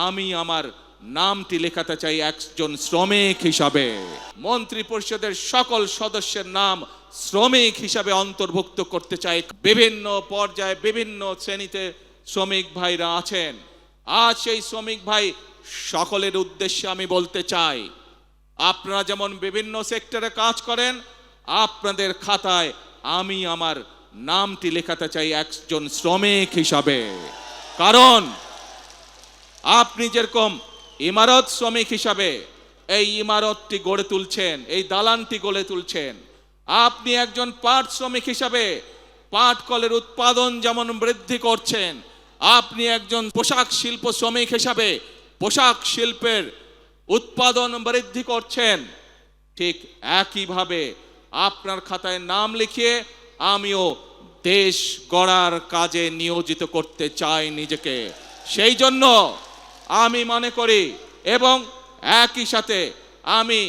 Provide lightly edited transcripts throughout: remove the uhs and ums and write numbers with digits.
আমি আমার নামটি লেখাতে চাই একজন শ্রমিক হিসাবে। মন্ত্রী পরিষদের সকল সদস্যের নাম শ্রমিক হিসাবে অন্তর্ভুক্ত করতে চাই। বিভিন্ন পর্যায়ে বিভিন্ন শ্রেণীতে শ্রমিক ভাইরা আছেন। আজ সেই শ্রমিক ভাই সকলের উদ্দেশ্যে আমি বলতে চাই, আপনারা যেমন বিভিন্ন সেক্টরে কাজ করেন, আপনাদের খাতায় আমি আমার নামটি লেখাতে চাই একজন শ্রমিক হিসাবে। কারণ আপনি যেরকম ইমারত শ্রমিক হিসাবে এই ইমারতটি গড়ে তুলছেন, এই দালানটি গড়ে তুলছেন, আপনি একজন পাট শ্রমিক হিসাবে পাট কলের উৎপাদন যেমন বৃদ্ধি করছেন, আপনি একজন পোশাক শিল্প শ্রমিক হিসাবে পোশাক শিল্পের উৎপাদন বৃদ্ধি করছেন, ঠিক একইভাবে আপনার খাতায় নাম লিখিয়ে আমিও দেশ গড়ার কাজে নিয়োজিত করতে চাই নিজেকে। সেই জন্য আমি মনে করি এবং একই সাথে আমি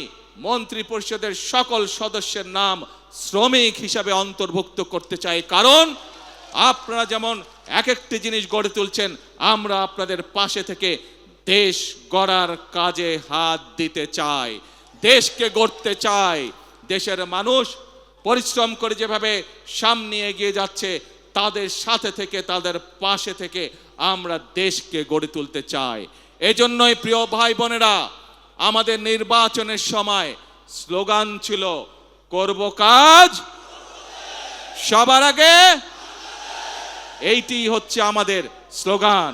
মন্ত্রী পরিষদের সকল সদস্যের নাম শ্রমিক হিসাবে অন্তর্ভুক্ত করতে চাই। কারণ আপনারা যেমন এক একটি জিনিস গড়ে তুলছেন, আমরা আপনাদের পাশে থেকে দেশ গড়ার কাজে হাত দিতে চাই, দেশকে গড়তে চাই। দেশের মানুষ পরিশ্রম করে যেভাবে সামনে এগিয়ে যাচ্ছে, তাদের সাথে থেকে তাদের পাশে থেকে আমরা দেশকে গড়ে তুলতে চাই। এজন্যই প্রিয় ভাই বোনেরা, আমাদের নির্বাচনের সময় স্লোগান ছিল, করব কাজ সবার আগে। এইটি হচ্ছে আমাদের স্লোগান।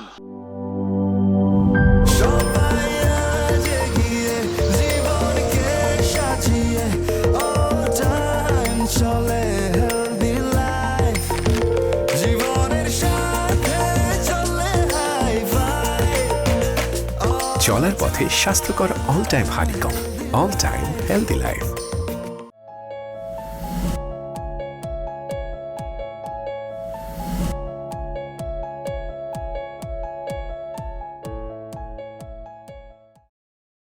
চলার পথে স্বাস্থ্যকর all time honeycomb, all time healthy life.